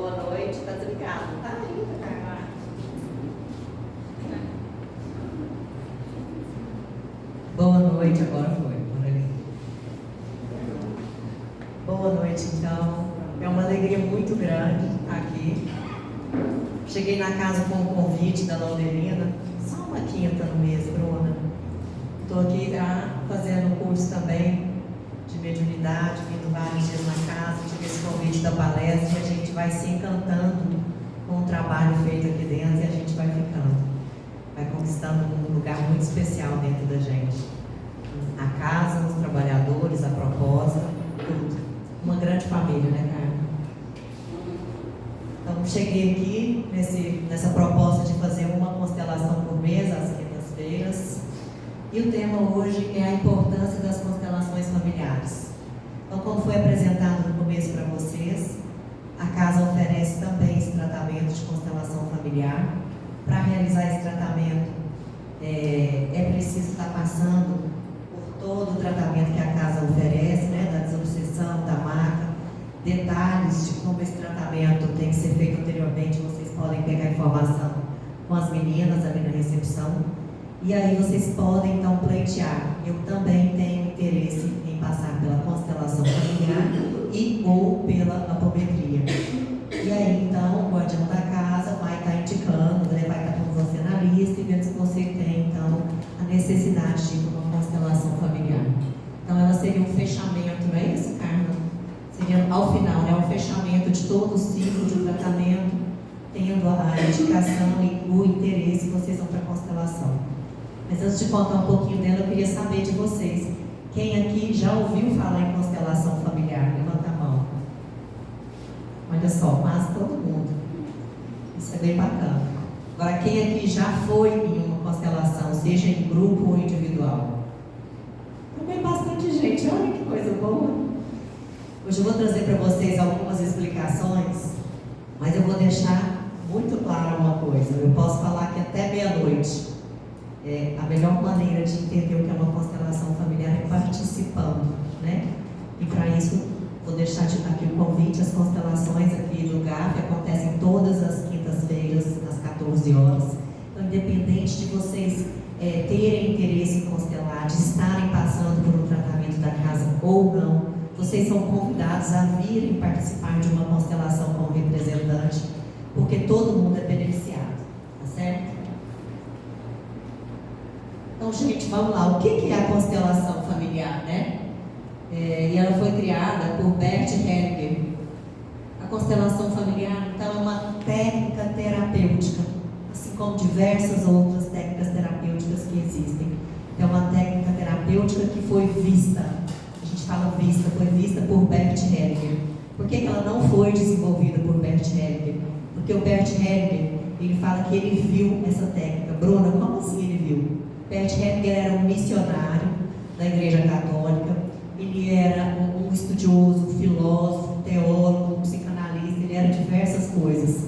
Boa noite, tá desligado, tá ainda, Carla? Boa noite, agora foi. Boa noite, então. É uma alegria muito grande estar aqui. Cheguei na casa com o convite da Laudelina, só uma quinta no mês, Bruna. Estou aqui já fazendo curso também de mediunidade, vindo vários dias na casa, tive esse convite da palestra e a gente vai se encantando com o trabalho feito aqui dentro e a gente vai ficando. Vai conquistando um lugar muito especial dentro da gente. A casa, os trabalhadores, a proposta, tudo. Uma grande família, né, Carla? Então, cheguei aqui nessa proposta de fazer uma constelação por mês, às quintas-feiras. E o tema hoje é a importância das constelações familiares. Então, como foi apresentado no começo para vocês, a casa oferece também esse tratamento de constelação familiar. Para realizar esse tratamento, é preciso estar passando por todo o tratamento que a casa oferece, né, da desobsessão, da maca, detalhes de como esse tratamento tem que ser feito anteriormente. Vocês podem pegar informação com as meninas ali na recepção. E aí vocês podem então pleitear. Eu também tenho interesse em passar pela constelação familiar e ou pela apometria. E aí então o guardião da casa vai estar indicando, né, vai estar com você na lista e vendo se você tem então a necessidade de uma constelação familiar. Então ela seria um fechamento, não é isso, Carla? Seria ao final, né, o fechamento de todo o ciclo de tratamento, tendo a indicação e o interesse, vocês vão para a constelação. Mas antes de contar um pouquinho dela, eu queria saber de vocês. Quem aqui já ouviu falar em constelação familiar? Levanta a mão. Olha só, quase todo mundo. Isso é bem bacana. Agora, quem aqui já foi em uma constelação, seja em grupo ou individual? Também bastante gente. Olha que coisa boa. Hoje eu vou trazer para vocês algumas explicações, mas eu vou deixar muito claro uma coisa. Eu posso falar que até meia-noite. A melhor maneira de entender o que é uma constelação familiar é participando, né? E para isso, vou deixar aqui o convite. As constelações aqui do GAF acontecem todas as quintas-feiras, às 14 horas. Então, independente de vocês terem interesse em constelar, de estarem passando por um tratamento da casa ou não, vocês são convidados a virem participar de uma constelação como representante, porque todo mundo é beneficiado, tá certo? Então, gente, vamos lá. O que é a constelação familiar, né? E ela foi criada por Bert Hellinger. A constelação familiar, então, é uma técnica terapêutica, assim como diversas outras técnicas terapêuticas que existem. É uma técnica terapêutica que foi vista, a gente fala vista, foi vista por Bert Hellinger. Por que ela não foi desenvolvida por Bert Hellinger? Porque o Bert Hellinger, ele fala que ele viu essa técnica. Bruna, como assim ele viu? Bert Hellinger era um missionário da Igreja Católica, ele era um estudioso, um filósofo, um teólogo, um psicanalista, ele era diversas coisas.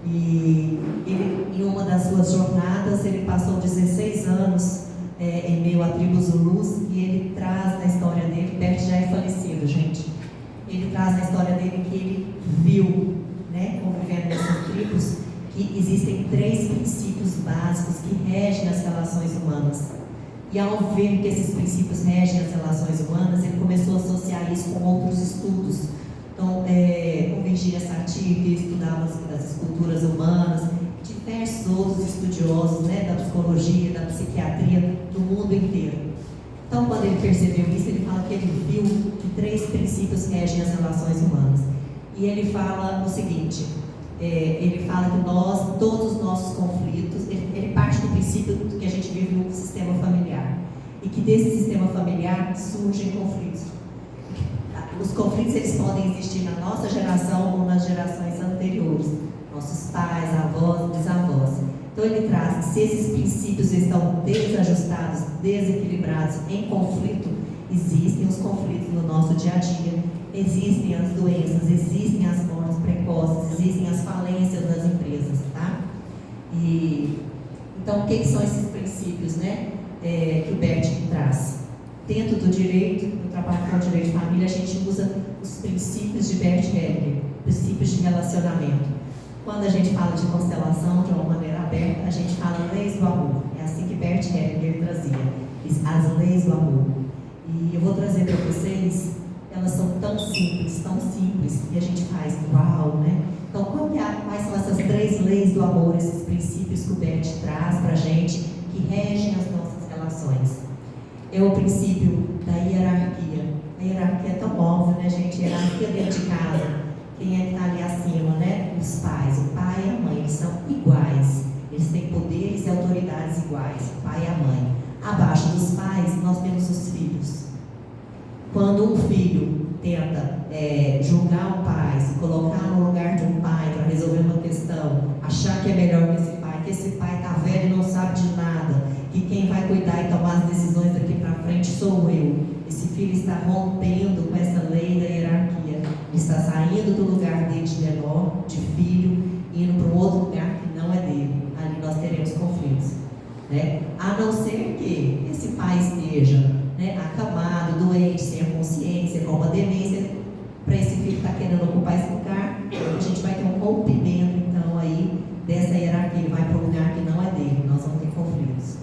E ele, em uma das suas jornadas, ele passou 16 anos em meio à tribo Zulus, e ele traz na história dele, Bert já é falecido, gente, ele traz na história dele que ele viu, né, convivendo nessas tribos, que existem 3 princípios básicos que regem as relações humanas. E ao ver que esses princípios regem as relações humanas, ele começou a associar isso com outros estudos. Então, com Virginia Satir, que estudava as esculturas humanas, diversos outros estudiosos, né, da psicologia, da psiquiatria, do mundo inteiro. Então, quando ele percebeu isso, ele fala que ele viu que 3 princípios regem as relações humanas. E ele fala o seguinte... ele fala que todos os nossos conflitos, ele parte do princípio que a gente vive num sistema familiar, e que desse sistema familiar surgem conflitos. Os conflitos, eles podem existir na nossa geração ou nas gerações anteriores, nossos pais, avós, bisavós. Então ele traz que se esses princípios estão desajustados, desequilibrados, em conflito, existem os conflitos no nosso dia a dia, existem as doenças, existem as mortes precoces, existem as falências das empresas, tá? Então, o que são esses princípios, né, que o Bert traz? Dentro do direito, do trabalho com o direito de família, a gente usa os princípios de Bert Hellinger. princípios de relacionamento. Quando a gente fala de constelação de uma maneira aberta, a gente fala leis do amor. É assim que Bert Hellinger trazia, as leis do amor. E eu vou trazer para vocês, elas são tão simples, e a gente faz uau, né? Então, quais são essas 3 leis do amor, esses princípios que o Bert traz para a gente, que regem as nossas relações? É o princípio da hierarquia. A hierarquia é tão óbvia, né, gente? Hierarquia dentro de casa. Quem é que está ali acima, né? Os pais. O pai e a mãe, eles são iguais. Eles têm poderes e autoridades iguais, o pai e a mãe. Abaixo dos pais, nós temos os filhos. Quando um filho tenta julgar o pai, se colocar no lugar de um pai para resolver uma questão, achar que é melhor que esse pai está velho e não sabe de nada, que quem vai cuidar e tomar as decisões daqui para frente sou eu. Esse filho está rompendo com essa lei da hierarquia. Ele está saindo do lugar dele de menor, de filho, indo para um outro lugar que não é dele. Ali nós teremos conflitos, né? A não ser que esse pai esteja, né, acamado, doente, sem a consciência, com uma demência, para esse filho que está querendo ocupar esse lugar, a gente vai ter um rompimento, então, aí, dessa hierarquia. Ele vai para um lugar que não é dele, nós vamos ter conflitos.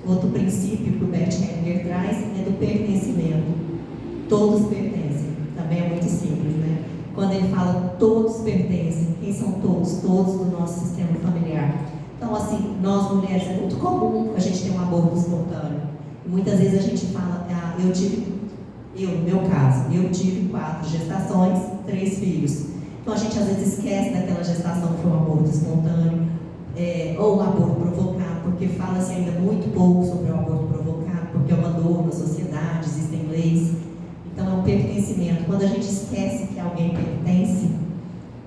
Outro princípio que o Bert Hellinger traz é do pertencimento. Todos pertencem. Também é muito simples, né? Quando ele fala todos pertencem, quem são todos? Todos do nosso sistema familiar. Então, assim, nós mulheres, é muito comum a gente ter um aborto espontâneo. E muitas vezes a gente fala, no meu caso, eu tive 4 gestações, 3 filhos. Então a gente às vezes esquece daquela gestação que foi um aborto espontâneo, ou um aborto provocado, porque fala-se ainda muito pouco sobre o aborto provocado, porque é uma dor na sociedade, existem leis. Então é um pertencimento. Quando a gente esquece que alguém pertence,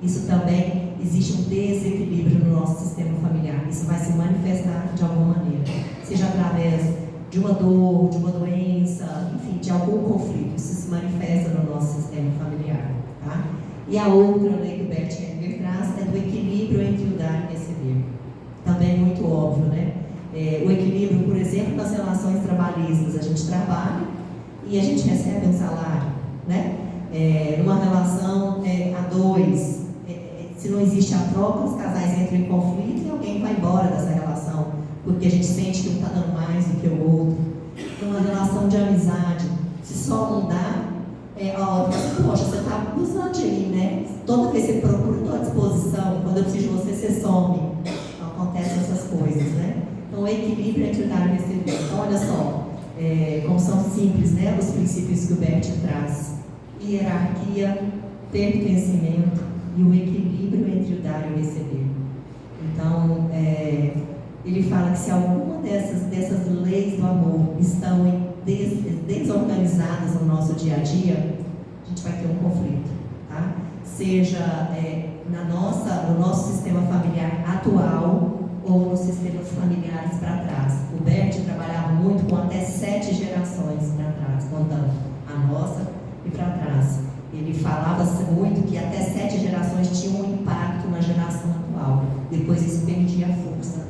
isso também existe um desequilíbrio no nosso sistema familiar. Isso vai se manifestar de alguma maneira, seja através de uma dor, de uma doença, enfim, de algum conflito. Isso se manifesta no nosso sistema familiar, tá? E a outra lei que o Bert Hellinger traz é do equilíbrio entre o dar e receber. Também é muito óbvio, né? O equilíbrio, por exemplo, nas relações trabalhistas. A gente trabalha e a gente recebe um salário, né? Numa relação a 2, se não existe a troca, os casais entram em conflito e alguém vai embora dessa relação, porque a gente sente que um está dando mais do que o outro. Numa relação de amizade, se só um dá, poxa, você está abusando de mim, né? Toda vez que você procura, estou à disposição. Quando eu preciso de você, você some. Então, acontecem essas coisas, né? Então, o equilíbrio entre o dar e receber. Então, olha só, como são simples, né? Os princípios que o Bert traz. Hierarquia, pertencimento e o equilíbrio entre o dar e o receber. Então, ele fala que se alguma dessas leis do amor estão desorganizadas no nosso dia a dia, a gente vai ter um conflito, tá? Seja no nosso sistema familiar atual ou nos sistemas familiares para trás. O Bert trabalhava muito com até 7 gerações para trás, contando a nossa e para trás. Ele falava muito que até 7 gerações tinham um impacto na geração atual. Depois isso perdia a força.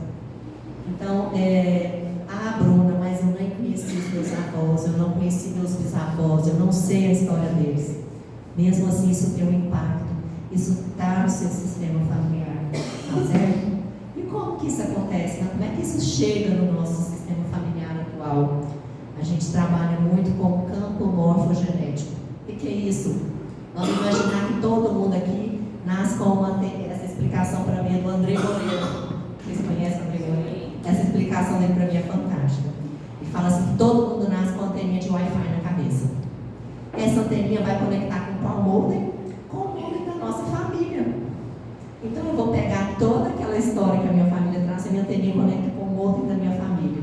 Então, Bruna, mas eu nem conheci os meus avós, eu não conheci meus bisavós, eu não sei a história deles. Mesmo assim, isso tem um impacto. Isso está no seu sistema familiar, tá certo? E como que isso acontece? Como é que isso chega no nosso sistema familiar atual? A gente trabalha muito com o campo morfogenético. O que é isso? Vamos imaginar que todo mundo aqui nasce com essa explicação para mim é do André Moreira. Vocês conhecem o André Moreira? Essa explicação dele para mim é fantástica. Ele fala assim que todo mundo nasce com anteninha de Wi-Fi na cabeça. Essa anteninha vai conectar com qual modem? Com o modem da nossa família. Então eu vou pegar toda aquela história que a minha família traz e a minha anteninha conecta com o modem da minha família.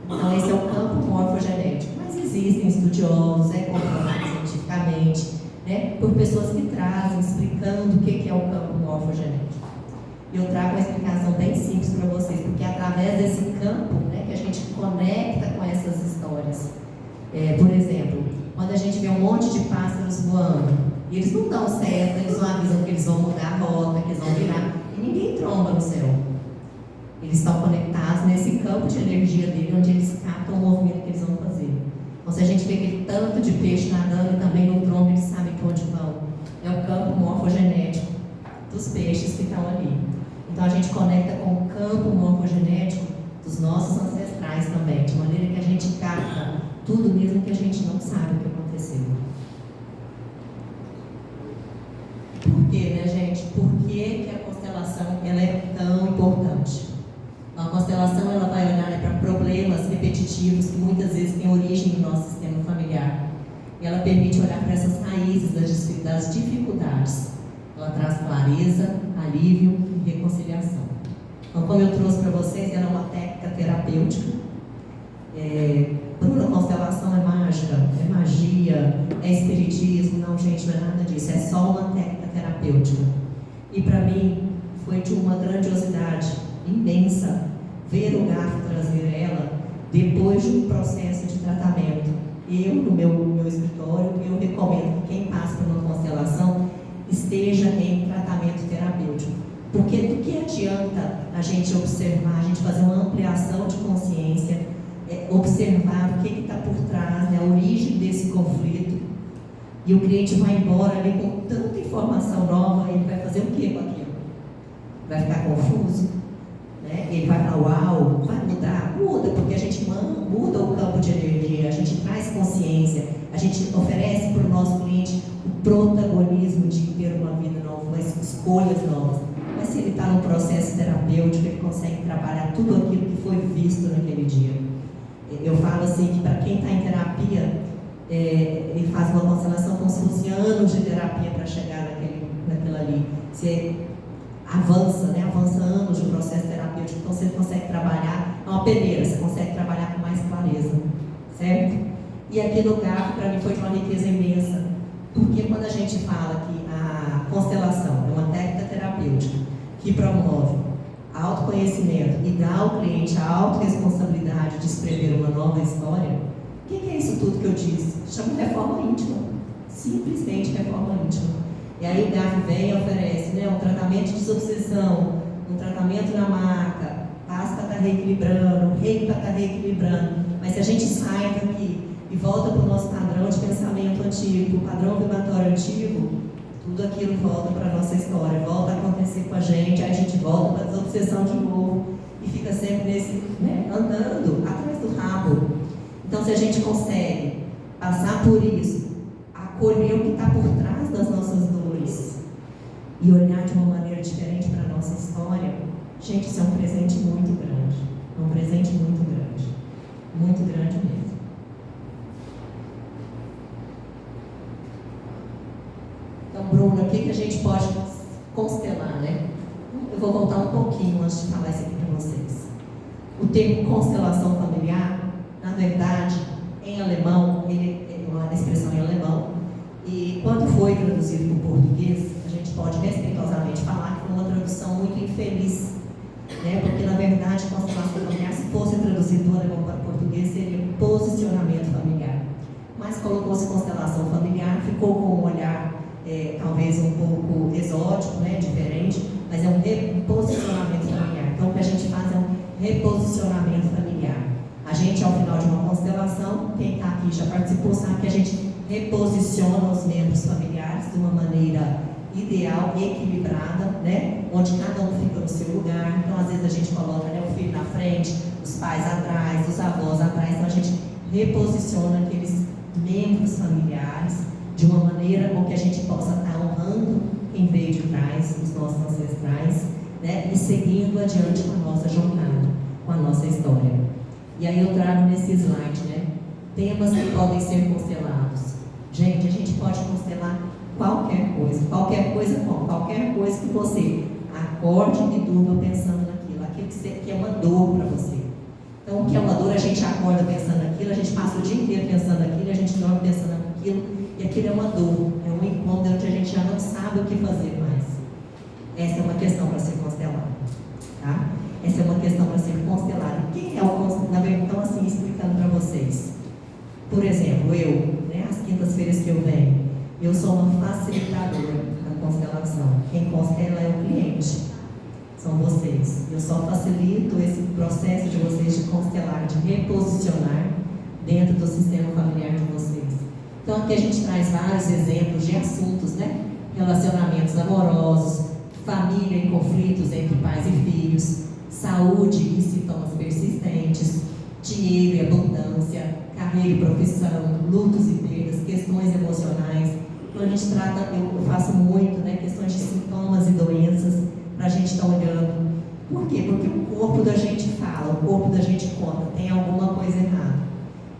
Então esse é o campo morfogenético. Mas existem estudiosos, comprovado cientificamente, né, por pessoas que trazem, explicando o que é o campo morfogenético. E eu trago uma explicação bem simples para vocês, porque é através desse campo, né, que a gente conecta com essas histórias. Por exemplo, quando a gente vê um monte de pássaros voando, e eles não dão certo, eles não avisam que eles vão mudar a rota, que eles vão virar, e ninguém tromba no céu. Eles estão conectados nesse campo de energia dele, onde eles captam o movimento que eles vão fazer. Então, se a gente vê aquele tanto de peixe nadando e também no trombo, eles sabem para onde vão. É o campo morfogenético. dos peixes que estão ali. Então a gente conecta com o campo morfogenético dos nossos ancestrais também, de maneira que a gente capta tudo mesmo que a gente não sabe o que aconteceu. Por quê, né, gente? Por que a constelação ela é tão importante? A constelação ela vai olhar para problemas repetitivos que muitas vezes têm origem no nosso sistema familiar. E ela permite olhar para essas raízes das dificuldades. Ela traz clareza, alívio e reconciliação. Então, como eu trouxe para vocês, ela é uma técnica terapêutica. Bruna, constelação é mágica, é magia, é espiritismo. Não, gente, não é nada disso. É só uma técnica terapêutica. E para mim, foi de uma grandiosidade imensa ver o GAF trazer ela depois de um processo de tratamento. Eu, no meu escritório, eu recomendo que quem passa por uma constelação esteja em tratamento terapêutico. Porque do que adianta a gente observar, a gente fazer uma ampliação de consciência, observar o que está por trás, né, a origem desse conflito, e o cliente vai embora ali com tanta informação nova, ele vai fazer o que com aquilo? Vai ficar confuso? Né? Ele vai falar, uau, vai mudar? Muda, porque a gente muda o campo de energia, a gente traz consciência, a gente oferece para o nosso cliente o protagonismo de ter uma vida nova, umas escolhas novas. Mas se ele está no processo terapêutico, ele consegue trabalhar tudo aquilo que foi visto naquele dia. Eu falo assim que para quem está em terapia, ele faz uma constelação como se fosse anos de terapia para chegar naquilo ali. Você avança, né? Avança anos de processo terapêutico, então você consegue trabalhar, é uma peneira, você consegue trabalhar com mais clareza, certo? E aqui no GAF, para mim, foi de uma riqueza imensa, porque quando a gente fala que a constelação é uma técnica terapêutica que promove autoconhecimento e dá ao cliente a autorresponsabilidade de escrever uma nova história, o que é isso tudo que eu disse? Chama de reforma íntima, simplesmente reforma íntima. E aí o GAF vem e oferece, né, um tratamento de desobsessão, um tratamento na maca, paz para estar reequilibrando, reiki para estar reequilibrando. Mas se a gente sai daqui e volta para o nosso padrão de pensamento antigo, o padrão vibratório antigo, tudo aquilo volta para a nossa história, volta a acontecer com a gente, aí a gente volta para a desobsessão de novo e fica sempre nesse, né, andando atrás do rabo. Então, se a gente consegue passar por isso, acolher o que está por trás das nossas dores e olhar de uma maneira diferente para a nossa história, gente, isso é um presente muito grande. É um presente muito grande. Muito grande mesmo. Então, Bruna, o que a gente pode constelar, né? Eu vou voltar um pouquinho antes de falar isso aqui para vocês. O termo constelação familiar, na verdade, em alemão, ele é uma expressão em alemão, e quando foi traduzido para o português, a gente pode respeitosamente falar que foi uma tradução muito infeliz, né? Porque na verdade, constelação familiar, se fosse traduzido do alemão para o português, seria posicionamento familiar. Mas colocou-se constelação familiar, ficou com um olhar talvez um pouco exótico, né? Diferente, mas é um reposicionamento familiar. Então o que a gente faz é um reposicionamento familiar. A gente, ao final de uma constelação, quem está aqui já participou, sabe que a gente reposiciona os membros familiares de uma maneira ideal, equilibrada, né? Onde cada um fica no seu lugar. Então, às vezes, a gente coloca, né, o filho na frente, os pais atrás, os avós atrás. Então, a gente reposiciona aqueles membros familiares de uma maneira com que a gente possa estar honrando quem veio de trás, os nossos ancestrais, né? E seguindo adiante com a nossa jornada, com a nossa história. E aí eu trago nesse slide, né, temas que podem ser constelados. Gente, a gente pode constelar qualquer coisa como? Qualquer coisa que você acorde e durma pensando naquilo, aquilo que é uma dor para você. Então, o que é uma dor, a gente acorda pensando naquilo, a gente passa o dia inteiro pensando naquilo, a gente dorme pensando naquilo, e aquilo é uma dor, é um incômodo onde a gente já não sabe o que fazer mais. Essa é uma questão para ser constelada, tá? Essa é uma questão para ser constelada. Quem é o constelador? Então, assim, explicando para vocês. Por exemplo, eu, né, às quintas-feiras que eu venho, eu sou uma facilitadora da constelação. Quem constela é o cliente, são vocês. Eu só facilito esse processo de vocês de constelar, de reposicionar dentro do sistema familiar de vocês. Então, aqui a gente traz vários exemplos de assuntos, né? Relacionamentos amorosos, família em conflitos entre pais e filhos, saúde e sintomas persistentes, dinheiro e abundância, carreira e profissão, lutos e perdas, questões emocionais. Então a gente trata, eu faço muito, né, questões de sintomas e doenças para a gente estar olhando. Por quê? Porque o corpo da gente fala, o corpo da gente conta, tem alguma coisa errada.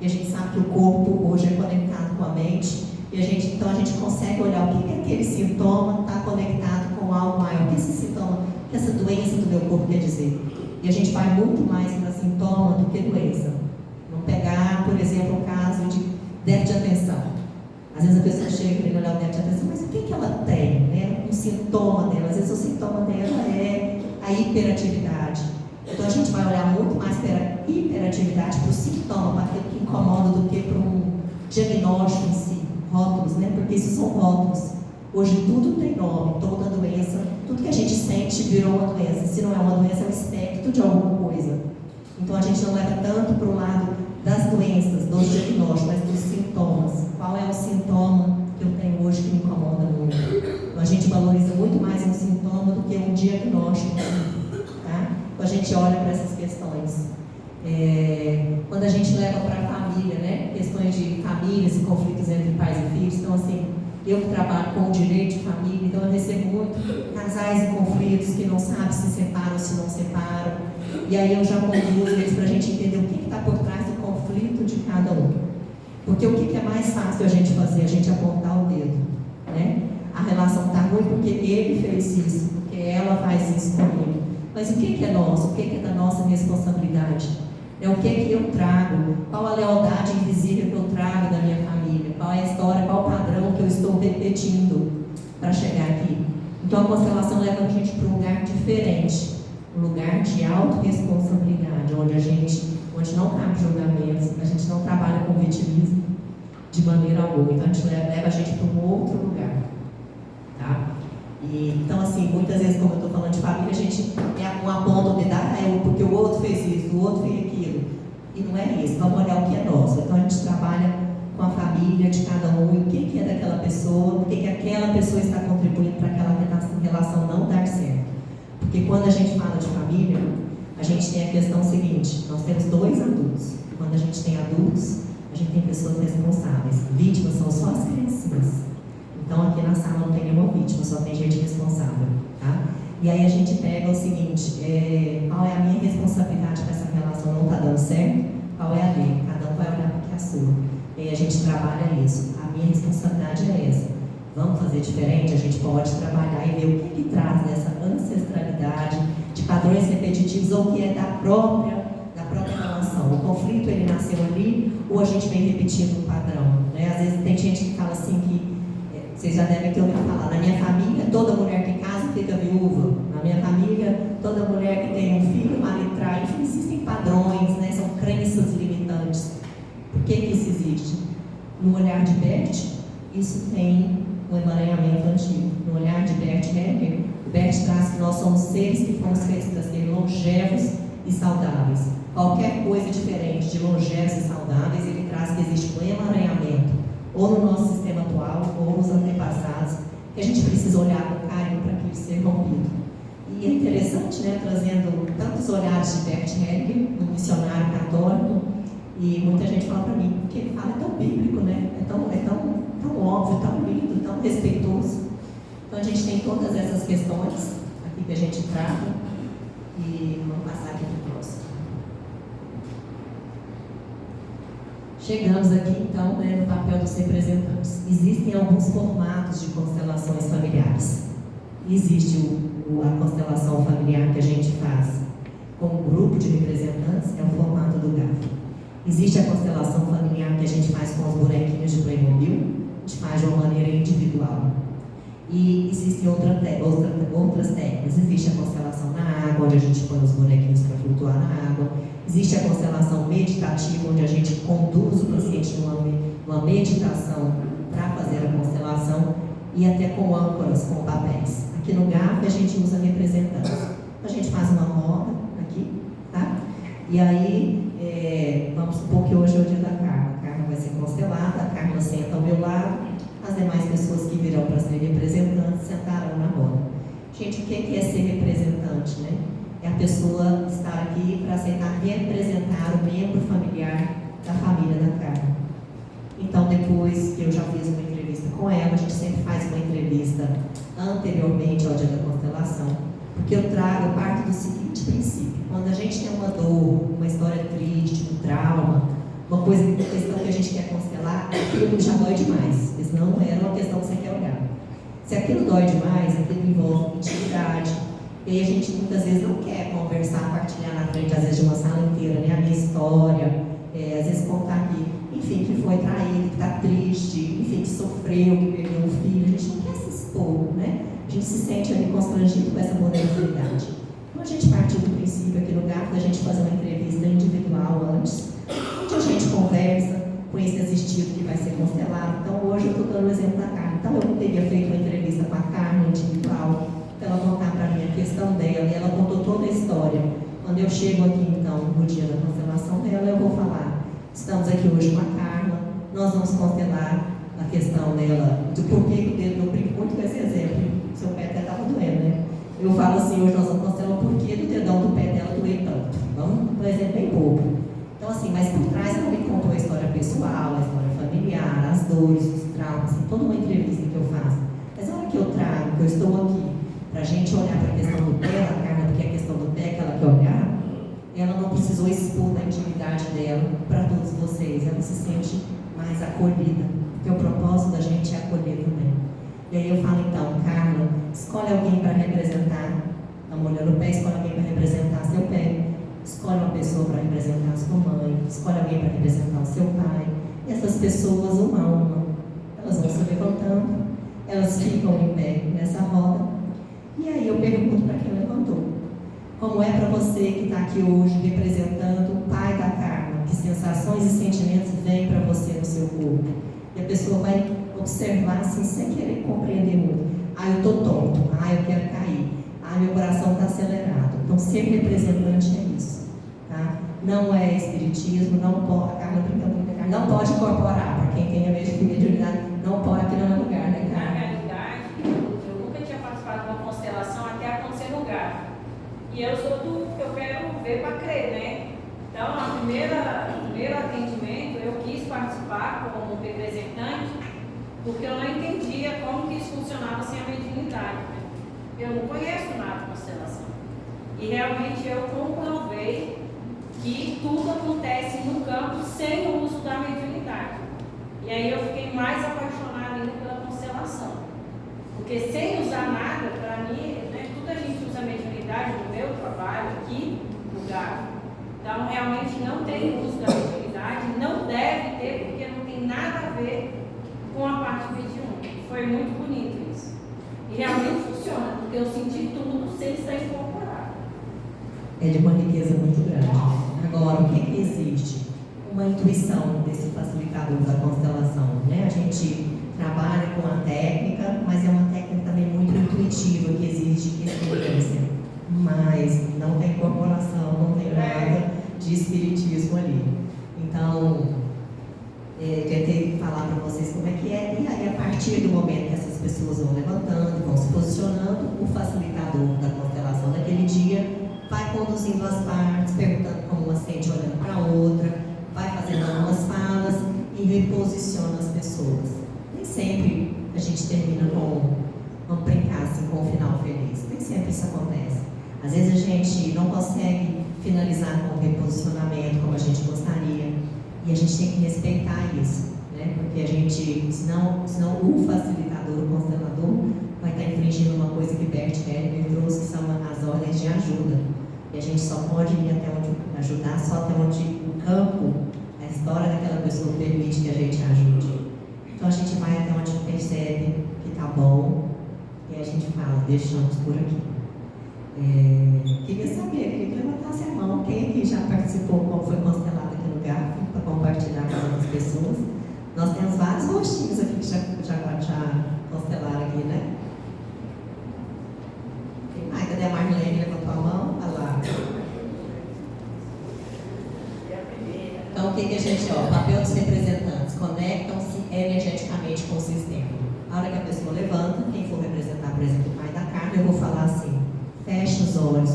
E a gente sabe que o corpo hoje é conectado com a mente, e então a gente consegue olhar o que aquele sintoma está conectado com algo maior. O que esse sintoma, o que essa doença do meu corpo quer dizer? E a gente vai muito mais para sintoma do que doença. Vamos pegar, por exemplo, o caso de déficit de atenção. Às vezes a pessoa chega querendo olhar o déficit de atenção, mas o que ela tem, né? Um sintoma dela. Às vezes o sintoma dela é a hiperatividade. Então a gente vai olhar muito mais para a hiperatividade, para o sintoma, para aquilo que incomoda, do que para um diagnóstico em si, rótulos, né? Porque isso são rótulos. Hoje tudo tem nome, toda doença, tudo que a gente sente virou uma doença. Se não é uma doença, é um espectro de alguma coisa. Então a gente não leva tanto para o lado das doenças, dos diagnósticos, mas dos sintomas. Qual é o sintoma que eu tenho hoje que me incomoda muito? Então a gente valoriza muito mais um sintoma do que um diagnóstico. Tá? Então a gente olha para essas questões. Quando a gente leva para a família, né? Questões de famílias e conflitos entre pais e filhos. Então assim, eu que trabalho com o direito de família, então eu recebo muito casais em conflitos que não sabem se separam ou se não separam. E aí eu já conduzo eles para a gente entender o que está por trás do conflito de cada um. Porque o que é mais fácil a gente fazer? A gente apontar o dedo, né? A relação está ruim porque ele fez isso, porque ela faz isso comigo. Mas o que é nosso? O que é da nossa responsabilidade? O que eu trago? Qual a lealdade invisível que eu trago da minha família? Qual é a história, qual o padrão que eu estou repetindo para chegar aqui? Então a constelação leva a gente para um lugar diferente, um lugar de autorresponsabilidade, onde não cabe julgamentos, a gente não trabalha com vitimismo de maneira alguma. Então a gente leva a gente para um outro lugar, tá? Então assim, muitas vezes, como eu estou falando de família, a gente aponta o dedo, porque o outro fez isso, o outro fez aquilo. E não é isso, vamos olhar o que é nosso. Então a gente trabalha com a família de cada um, e o que é daquela pessoa, o que aquela pessoa está contribuindo para aquela relação não dar certo. Porque quando a gente fala de família, a gente tem a questão seguinte: nós temos 2 adultos. Quando a gente tem adultos, a gente tem pessoas responsáveis. Vítimas são só as criancinhas. Então aqui na sala não tem nenhuma vítima, só tem gente responsável, tá? E aí a gente pega o seguinte: qual é a minha responsabilidade para essa relação não está dando certo? Qual é a dele? Cada um vai olhar para que é a sua. E aí a gente trabalha isso. A minha responsabilidade é essa. Vamos fazer diferente? A gente pode trabalhar e ver o que traz dessa ancestralidade, de padrões repetitivos, ou que é da própria relação. O conflito ele nasceu ali, ou a gente vem repetindo um padrão, né? Às vezes tem gente que fala assim que vocês já devem ter ouvido falar: na minha família, toda mulher que casa fica viúva. Na minha família, toda mulher que tem um filho, o marido trai. Enfim, existem padrões, né? São crenças limitantes. Por que isso existe? No olhar de Bert, isso tem um emaranhamento antigo. No olhar de Bert Hellinger, o Bert traz que nós somos seres que fomos feitos para ser longevos e saudáveis. Qualquer coisa diferente de longevos e saudáveis, ele traz que existe um emaranhamento, ou no nosso sistema atual, ou nos antepassados, que a gente precisa olhar com carinho para aquilo ser rompido. E é interessante, né, trazendo tantos olhares de Bert Hellinger, um missionário católico, e muita gente fala para mim, porque ele fala é tão bíblico, né? É tão óbvio, tão lindo, tão respeitoso. Então a gente tem todas essas questões aqui que a gente trata, e vamos passar aqui para o próximo. Chegamos aqui então, né, no papel dos representantes. Existem alguns formatos de constelações familiares. Existe a constelação familiar que a gente faz com um grupo de representantes, é o formato do GAF. Existe a constelação familiar que a gente faz com os bonequinhos de Playmobil, a gente faz de uma maneira individual. E existem outras técnicas. Existe a constelação na água, onde a gente põe os bonequinhos para flutuar na água. Existe a constelação meditativa, onde a gente conduz o paciente numa meditação para fazer a constelação, e até com âncoras, com papéis. Aqui no GAF a gente usa representantes. A gente faz uma roda aqui, tá? E aí, vamos supor que hoje é o dia da Carla. A Carla vai ser constelada, a Carla senta ao meu lado, as demais pessoas que virão para ser representantes sentarão na roda. Gente, o que importante, né? É a pessoa estar aqui para aceitar representar o membro familiar da família da carne. Então, depois que eu já fiz uma entrevista com ela, a gente sempre faz uma entrevista anteriormente ao dia da constelação, porque eu parto do seguinte princípio: quando a gente tem uma dor, uma história triste, um trauma, uma questão que a gente quer constelar, aquilo já dói demais, porque senão não era uma questão que você quer olhar. Se aquilo dói demais, aquilo envolve intimidade, e aí a gente muitas vezes não quer conversar, partilhar na frente, às vezes de uma sala inteira, né, a minha história, às vezes contar que, enfim, que foi traído, que está triste, enfim, que sofreu, que perdeu um filho. A gente não quer se expor, né? A gente se sente ali constrangido com essa vulnerabilidade. Então a gente partiu do princípio aqui no GAF da gente fazer uma entrevista individual antes, onde a gente conversa com esse assistido que vai ser constelado. Então hoje eu estou dando o exemplo da Carmen. Então eu teria feito uma entrevista com a Carmen individual, para ela contar para mim a questão dela, e ela contou toda a história. Quando eu chego aqui, então, no dia da constelação dela, eu vou falar: estamos aqui hoje com a Carla, nós vamos constelar a questão dela, do porquê que o dedo, eu brinco muito com esse exemplo, seu pé até estava doendo, né? Eu falo assim: hoje nós vamos constelar o porquê do dedão do pé dela doer tanto. Vamos, por exemplo, bem bobo. Então, assim, mas por trás ela me contou a história pessoal, a história familiar, as dores, os traumas, assim, toda uma entrevista que eu faço. Mas a hora que eu trago, que eu estou aqui, para a gente olhar para a questão do pé da Carla, porque é a questão do pé que ela quer olhar, ela não precisou expor da intimidade dela para todos vocês, ela se sente mais acolhida, porque o propósito da gente é acolher também. E aí eu falo: então, Carla, escolhe alguém para representar, a mulher no pé, escolhe alguém para representar seu pé, escolhe uma pessoa para representar a sua mãe, escolhe alguém para representar o seu pai, e essas pessoas, uma a uma, elas vão se levantando, elas ficam em pé nessa roda. E aí eu pergunto para quem levantou: como é para você que está aqui hoje representando o pai da Carla? Que sensações e sentimentos vêm para você no seu corpo? E a pessoa vai observar assim, sem querer compreender muito: ah, eu estou tonto, ah, eu quero cair, ah, meu coração está acelerado. Então, ser representante é isso, tá? Não é espiritismo, não pode, a Carla brincando com a Carla, não pode incorporar, para quem tem a mediunidade, não pode, aqui não é lugar, né, Carla? E eu sou do que eu quero ver para crer, né? Então, o primeiro atendimento, eu quis participar como representante, porque eu não entendia como que isso funcionava sem a mediunidade, né? Eu não conheço nada de constelação. E realmente eu comprovei que tudo acontece no campo sem o uso da mediunidade. E aí eu fiquei mais apaixonada ainda pela constelação. Porque sem usar nada, para mim, né, tudo a gente usa a mediunidade no meu trabalho aqui no GAF. Então, realmente não tem uso da mediunidade, não deve ter, porque não tem nada a ver com a parte mediúnica. Foi muito bonito isso. E realmente funciona, porque eu senti tudo sem estar incorporado. É de uma riqueza muito grande. Agora, o que existe? Uma intuição desse facilitador da constelação, né? A gente trabalha com a técnica, mas é uma técnica também muito intuitiva, que exige experiência. Mas não tem incorporação, não tem nada de espiritismo ali. Então, tentei falar para vocês como é que é, e aí a partir do momento que essas pessoas vão levantando, vão se posicionando, o facilitador da constelação daquele dia vai conduzindo as partes, perguntando como uma sente olhando para a outra, vai fazendo algumas falas e reposiciona as pessoas. Nem sempre a gente termina com, vamos brincar assim, com um final feliz. Nem sempre isso acontece. Às vezes a gente não consegue finalizar com o reposicionamento como a gente gostaria. E a gente tem que respeitar isso, né? Porque a gente, senão o facilitador, o constelador, vai estar infringindo uma coisa que Bert Hellinger trouxe, que são as ordens de ajuda. E a gente só pode ir até onde ajudar, só até onde o campo, a história daquela pessoa permite que a gente ajude. Então a gente vai até onde percebe que está bom e a gente fala: deixamos por aqui. Queria saber, queria que levantasse a mão, quem aqui já participou, como foi constelado aqui no GAF, para compartilhar com outras pessoas. Nós temos vários rostinhos aqui que já constelaram aqui, né? Ai, cadê a Marlene? Levantou a mão? Olha lá. Então, o que a gente, o papel dos representantes, conectam-se energeticamente com o sistema. A hora que a pessoa levanta, quem for representar, por exemplo, o pai da Carla, eu vou falar assim: feche os olhos,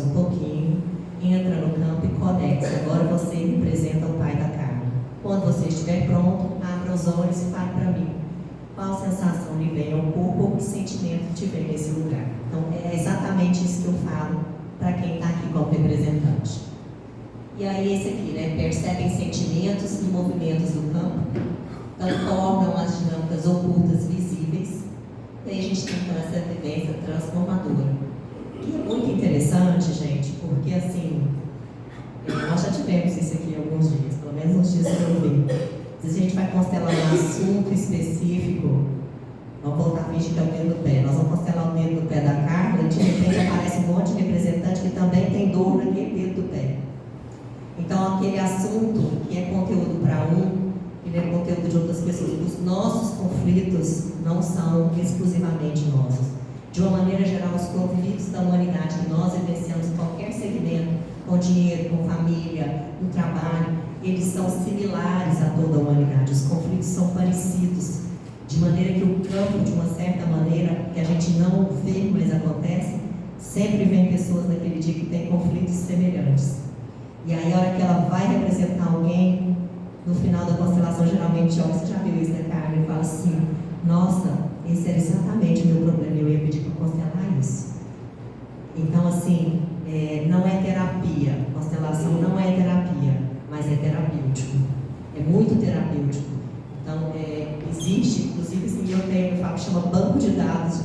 estiver nesse lugar. Então, é exatamente isso que eu falo para quem está aqui como representante. E aí, esse aqui, né? Percebem sentimentos e movimentos do campo, então tornam as dinâmicas ocultas visíveis, e aí a gente tem então essa vivência transformadora. E é muito interessante, gente, porque assim, nós já tivemos isso aqui alguns dias, pelo menos uns dias que eu vi. Se a gente vai constelar um assunto específico, vamos voltar a fingir que é o dedo do pé. Nós vamos constelar o dedo do pé da Carla e de repente aparece um monte de representante que também tem dor naquele dedo do pé. Então, aquele assunto que é conteúdo para um, ele é conteúdo de outras pessoas. Os nossos conflitos não são exclusivamente nossos. De uma maneira geral, os conflitos da humanidade que nós vivenciamos em qualquer segmento, com dinheiro, com família, no trabalho, eles são similares a toda a humanidade. Os conflitos são parecidos, de maneira que o campo, de uma certa maneira, que a gente não vê, mas acontece, sempre vem pessoas naquele dia que têm conflitos semelhantes. E aí, a hora que ela vai representar alguém, no final da constelação, geralmente, ó, você já viu isso, né, Carla? E fala assim, nossa, esse era exatamente o meu problema, eu ia pedir para constelar isso. Então, assim, não é terapia, constelação não é terapia, mas é terapêutico, é muito terapêutico. Então, existe, inclusive, assim, eu falo que chama banco de dados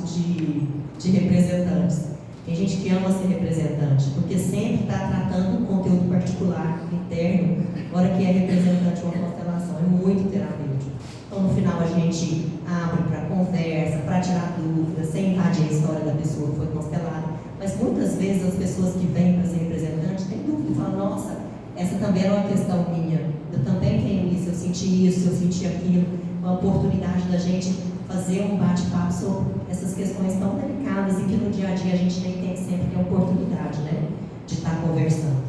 de representantes. Tem gente que ama ser representante, porque sempre está tratando um conteúdo particular, interno, agora que é representante de uma constelação, é muito terapêutico. Então, no final, a gente abre para conversa, para tirar dúvidas, sem invadir a história da pessoa que foi constelada. Mas muitas vezes as pessoas que vêm para ser representante têm dúvida e falam, nossa, essa também era uma questão minha, eu também tenho isso, eu senti aquilo, uma oportunidade da gente fazer um bate-papo sobre essas questões tão delicadas e que no dia a dia a gente nem tem sempre tem a oportunidade, né, de estar conversando.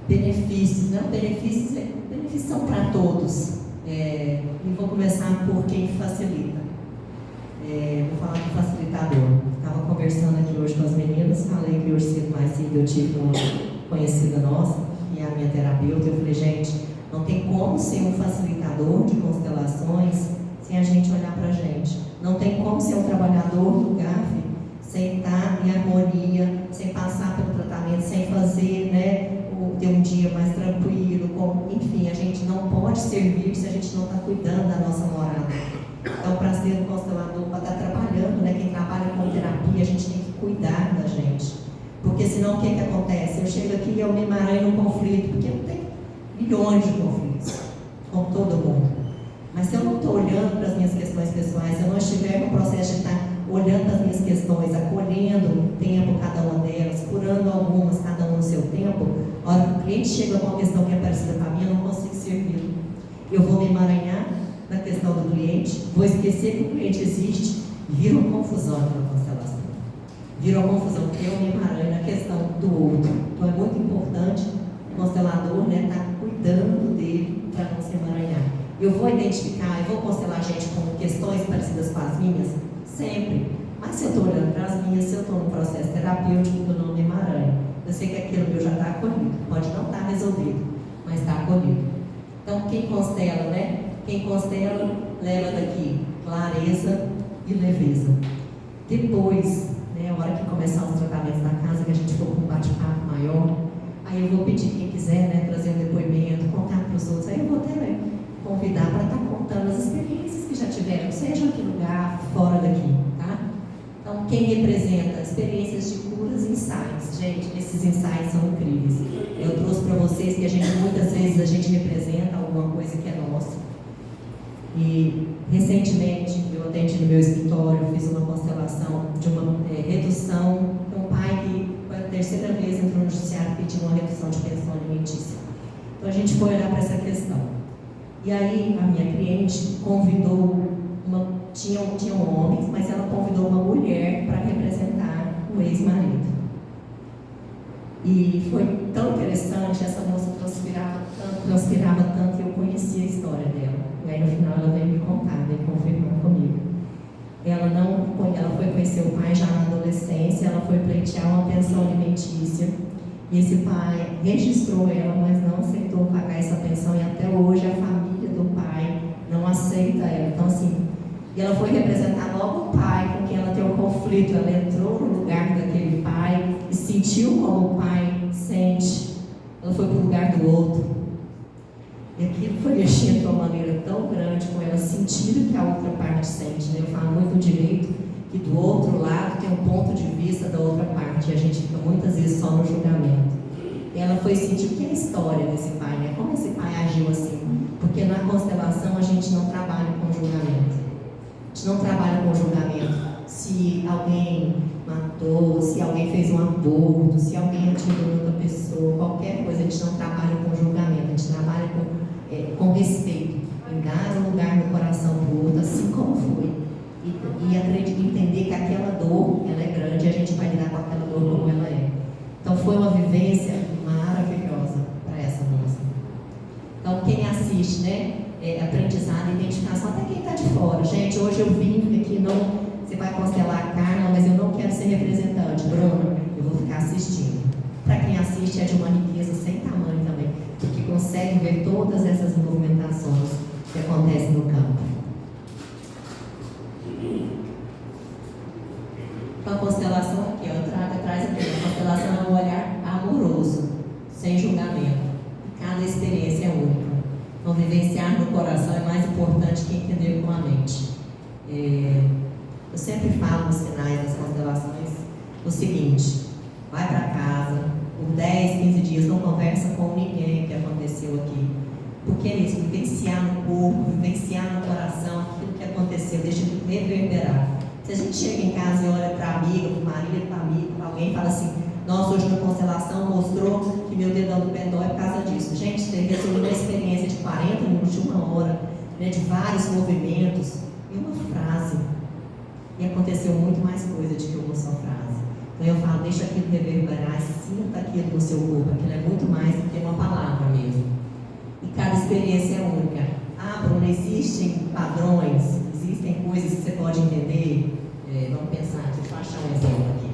Benefícios, né? Benefícios são para todos. E vou começar por quem facilita. Vou falar do facilitador. Estava conversando aqui hoje com as meninas, falei que hoje cedo mais cedo eu tive uma conhecida nossa, que é a minha terapeuta. Eu falei, gente, não tem como ser um facilitador de constelações sem a gente olhar para a gente. Não tem como ser um trabalhador do GAF sem estar em harmonia, sem passar pelo tratamento, sem fazer, né, ter um dia mais tranquilo. Enfim, a gente não pode servir se a gente não está cuidando da nossa morada. Então, para ser um constelador, para estar trabalhando, né, quem trabalha com terapia, a gente tem que cuidar da gente. Porque senão o que acontece? Eu chego aqui e eu me emaranho num conflito, porque eu tenho milhões de conflitos com todo mundo. Mas se eu não estou olhando para as minhas questões pessoais, se eu não estiver no processo de estar olhando para as minhas questões, acolhendo tempo cada uma delas, curando algumas, cada um no seu tempo, a hora que o cliente chega com uma questão que é parecida com a minha, eu não consigo servir. Eu vou me emaranhar na questão do cliente, vou esquecer que o cliente existe, e vira uma confusão aquela constelação. Vira uma confusão, porque eu me emaranho na questão do outro. Então é muito importante o constelador, né, estar cuidando dele para não se emaranhar. Eu vou identificar, eu vou constelar gente com questões parecidas com as minhas, sempre. Mas se eu estou olhando para as minhas, se eu estou num processo terapêutico, eu não me emaranho. Eu sei que aquilo meu já está acolhido, pode não estar resolvido, mas está acolhido. Então, quem constela, né? Quem constela, leva daqui clareza e leveza. Depois, né, a hora que começar os tratamentos da casa, que a gente for com um bate-papo maior, aí eu vou pedir quem quiser, né, trazer um depoimento, contar para os outros. Aí eu vou até convidar para estar contando as experiências que já tiveram, seja aqui no lugar, fora daqui, tá? Então, quem representa experiências de curas e insights, gente, esses insights são incríveis. Eu trouxe para vocês que muitas vezes a gente representa alguma coisa que é nossa. E recentemente eu atendi no meu escritório, fiz uma constelação de uma redução de um pai que pela terceira vez entrou no judiciário pedindo uma redução de pensão alimentícia. Então a gente foi olhar para essa questão. E aí a minha cliente convidou tinham homens, mas ela convidou uma mulher para representar o ex-marido. E foi tão interessante, essa moça transpirava tanto, e eu conhecia a história dela. E aí no final ela veio me contar, veio confirmar comigo. Ela foi conhecer o pai já na adolescência, ela foi pleitear uma pensão alimentícia. E esse pai registrou ela, mas não aceitou pagar essa pensão, e até hoje a família do pai não aceita ela. Então, assim, E ela foi representar logo o pai, com quem ela tem um conflito. Ela entrou no lugar daquele pai e sentiu como o pai sente. Ela foi para o lugar do outro. E aquilo foi mexendo de uma maneira tão grande com ela sentir o que a outra parte sente. Né? Eu falo muito direito que do outro lado tem um ponto de vista da outra parte. E a gente fica muitas vezes só no julgamento. E ela foi sentir o que é a história desse pai, né? Como esse pai agiu assim. Porque na constelação a gente não trabalha com julgamento. A gente não trabalha com julgamento. Se alguém matou, se alguém fez um aborto, se alguém atirou outra pessoa, qualquer coisa, a gente não trabalha com julgamento. A gente trabalha com respeito. Em dar um lugar no coração do outro, assim como foi. E entender que aquela dor, ela é grande e a gente vai lidar com aquela dor como ela é. Então foi uma vivência maravilhosa para essa moça. Então quem assiste, né, aprendizado, identificação, até quem está de fora. Gente, hoje eu vim aqui, não, você vai constelar a Carla, mas eu não quero ser representante, Bruna, eu vou ficar assistindo. Para quem assiste é de uma riqueza sem tamanho também, porque consegue ver todas essas movimentações que acontecem no campo. Então a constelação aqui, ó, traz aqui, a constelação é um olhar amoroso, sem julgamento. Cada experiência é única. Então vivenciar no coração é mais importante que entender com a mente. Eu sempre falo nos sinais das constelações o seguinte: vai para casa, por 10, 15 dias, não conversa com ninguém que aconteceu aqui. Porque é isso, vivenciar no corpo, vivenciar no coração aquilo que aconteceu, deixa de reverberar. Se a gente chega em casa e olha para a amiga, para o marido, para amigo, para alguém e fala assim: nossa, hoje na constelação mostrou que meu dedão do pé dói por causa disso. Gente, teve uma experiência de 40 minutos, de 1 hora, né, de vários movimentos e uma frase. E aconteceu muito mais coisa do que uma só frase. Então eu falo, deixa aquilo reverberar, sinta aquilo no seu corpo, aquilo é muito mais do que uma palavra mesmo. E cada experiência é única. Ah, Bruna, existem padrões, existem coisas que você pode entender. Vamos pensar, deixa eu achar um exemplo aqui.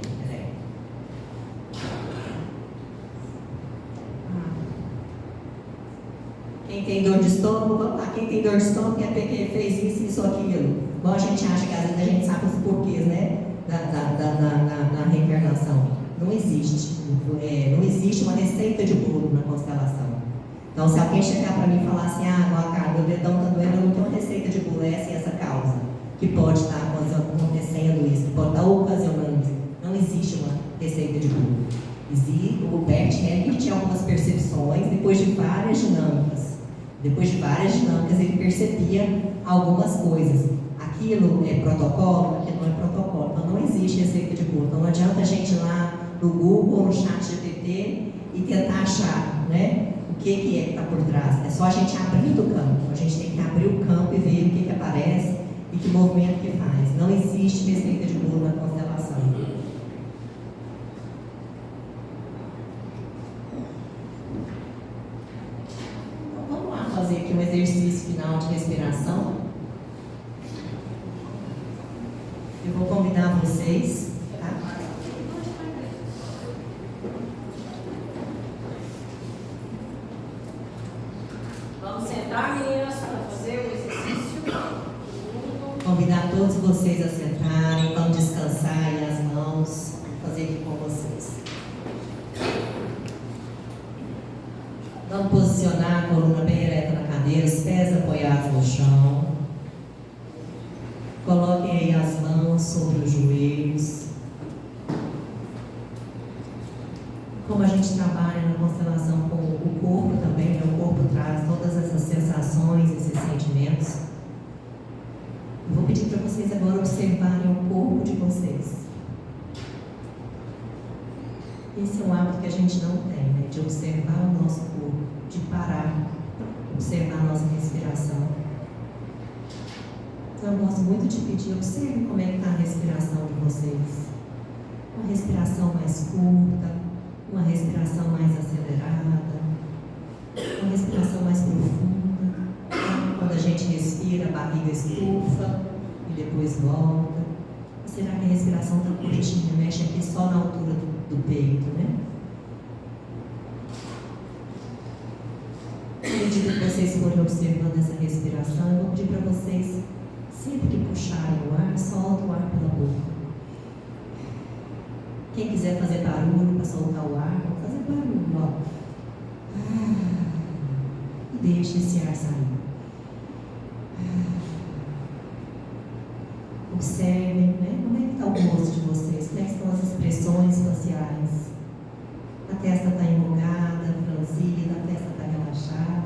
Quem tem dor de estômago, vamos lá, quem tem dor de estômago é porque fez isso, aquilo. Igual a gente acha que às vezes a gente sabe os porquês, né? Da reencarnação. Não existe. Não existe uma receita de bolo na constelação. Então, se alguém chegar para mim e falar assim: ah, cara, meu dedão está doendo, eu não tenho uma receita de bolo, essa e essa causa, que pode estar acontecendo isso, que pode estar ocasionando isso. Não existe uma receita de bolo. Existe, o Bert Hellinger tinha algumas percepções depois de várias dinâmicas. Depois de várias dinâmicas, ele percebia algumas coisas. Aquilo é protocolo, aquilo não é protocolo. Então, não existe receita de bolo. Então, não adianta a gente ir lá no Google ou no chat GPT e tentar achar, né, o que é que está por trás. É só a gente abrir o campo. A gente tem que abrir o campo e ver o que aparece e que movimento que faz. Não existe receita de bolo na constelação. Então, vamos lá fazer aqui um exercício final de respiração. Eu vou convidar vocês, tá? Vamos sentar, meninas, para fazer o exercício. Convidar todos vocês a sentarem, vamos descansar aí as mãos, vou fazer aqui com vocês. Vamos posicionar a coluna bem ereta na cadeira, os pés apoiados no chão. Coloquem aí as mãos sobre os joelhos. Como a gente trabalha na constelação com o corpo também, né? O corpo traz todas essas sensações, esses sentimentos. Eu vou pedir para vocês agora observarem o corpo de vocês. Esse é um hábito que a gente não tem, né? De observar o nosso corpo, de parar, observar a nossa respiração. Então, eu gosto muito de pedir, observe como é que está a respiração de vocês. Uma respiração mais curta, uma respiração mais acelerada, uma respiração mais profunda. Quando a gente respira, a barriga estufa e depois volta. Ou será que a respiração está curtinha, mexe aqui só na altura do peito, né? À medida que vocês forem observando essa respiração, eu vou pedir para vocês, sempre que puxar Quem quiser fazer barulho para soltar o ar, vamos fazer barulho, ó. E deixe esse ar sair. Observem, né? Como é que está o rosto de vocês? Como é que estão as expressões faciais? A testa está enrugada, franzida, a testa está relaxada.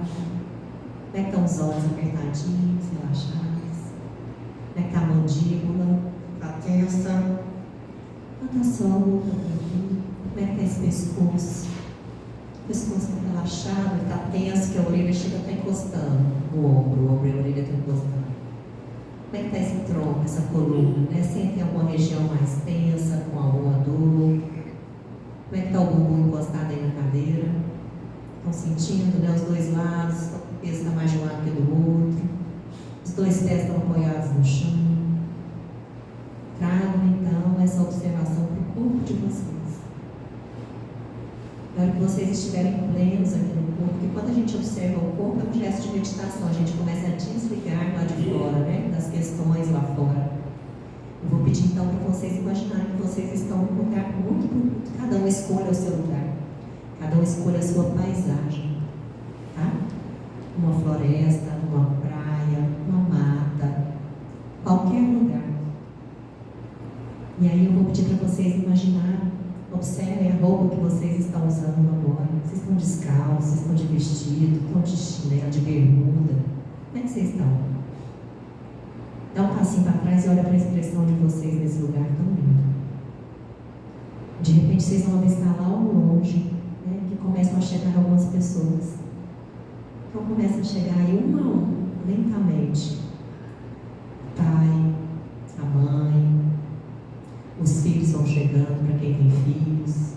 Como é que estão os olhos apertadinhos, relaxados? Como é que está a mandíbula, a testa? Está solta, tranquilo. Como é que está esse pescoço? O pescoço está relaxado, está tenso, que a orelha chega a estar encostando no ombro, o ombro e a orelha estão encostando. Como é que está esse tronco, essa coluna? Né? Sentem alguma região mais tensa, com alguma dor? Como é que está o bumbum encostado aí na cadeira? Estão sentindo, né? Os dois lados, o peso está mais de um lado que do outro. Os dois pés estão apoiados no chão. Tragam então essa observação para o corpo de vocês. Na hora que vocês estiverem plenos aqui no corpo, porque quando a gente observa o corpo é um gesto de meditação, a gente começa a desligar lá de fora, né? Das questões lá fora. Eu vou pedir então para vocês imaginarem que vocês estão num lugar muito bonito. Cada um escolha o seu lugar. Cada um escolha a sua paisagem. Tá? Uma floresta, uma praia, uma mata, qualquer lugar. E aí eu vou pedir para vocês imaginarem, observem a roupa que vocês estão usando agora. Vocês estão descalços, vocês estão de vestido, estão de chinelo, de bermuda. Como é que vocês estão? Dá um passinho para trás e olha para a expressão de vocês nesse lugar tão lindo. De repente vocês vão avistar lá ao longe, né, que começam a chegar algumas pessoas. Então começa a chegar aí um a um, lentamente. O pai, a mãe, os filhos vão chegando para quem tem filhos.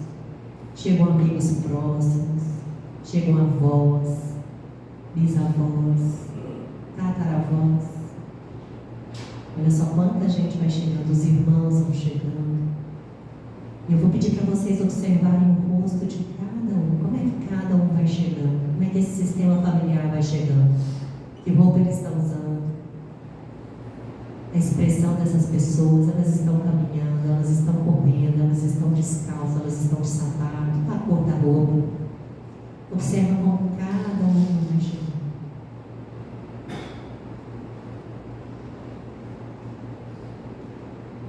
Chegam amigos próximos, chegam avós, bisavós, tataravós. Olha só quanta gente vai chegando, os irmãos vão chegando. E eu vou pedir para vocês observarem o rosto de cada um. Como é que cada um vai chegando? Como é que esse sistema familiar vai chegando? Que roupa eles estão usando? A expressão dessas pessoas, elas estão caminhando, elas estão correndo, elas estão descalças, elas estão de sapato, a cor da roupa. Observa como cada um vai chegando.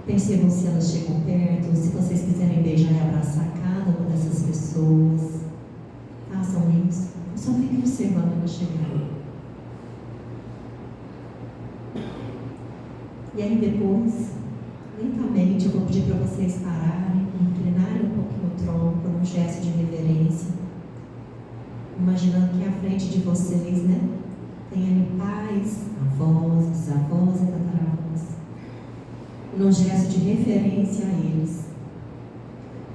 Percebam se elas chegam perto, se vocês quiserem beijar e abraçar cada uma dessas pessoas. Façam isso. Só fiquem observando elas chegarem. E aí depois, lentamente, eu vou pedir para vocês pararem, inclinarem um pouquinho o tronco num gesto de reverência. Imaginando que à frente de vocês, né, tem ali pais, avós, bisavós e tataravós. Num gesto de referência a eles,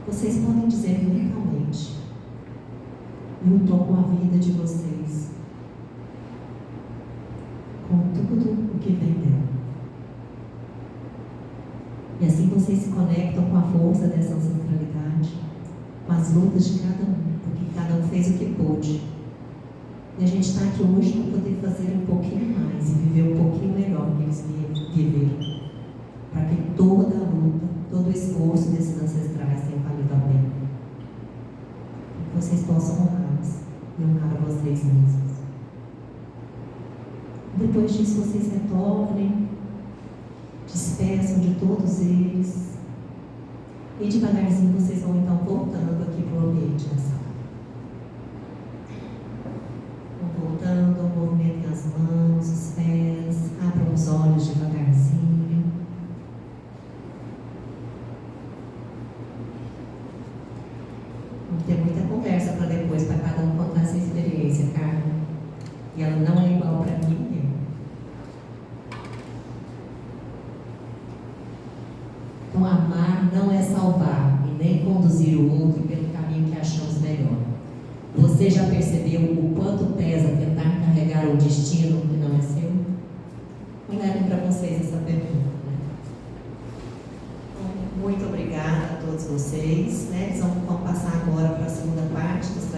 vocês podem dizer mentalmente: eu tomo a vida de vocês com tudo o que vem dela. E assim vocês se conectam com a força dessa ancestralidade, com as lutas de cada um, porque cada um fez o que pôde. E a gente está aqui hoje para poder fazer um pouquinho mais e viver um pouquinho melhor que eles viveram. Para que toda a luta, todo o esforço desses ancestrais tenha valido a pena. Que vocês possam honrá-los e honrar a vocês mesmos. Depois disso, vocês retornem, despeçam de todos eles e devagarzinho vocês vão então voltando aqui para o ambiente da sala. Vão voltando, movimentem as mãos, os pés, abram os olhos devagarzinho. Vamos ter muita conversa para depois, para cada um contar essa experiência, Carmen. E ela não é igual para ninguém. Então, amar não é salvar e nem conduzir o outro pelo caminho que achamos melhor. Você já percebeu o quanto pesa tentar carregar um destino que não é seu? Então, levem para vocês essa pergunta. Né? Muito obrigada a todos vocês. Né? Eles vão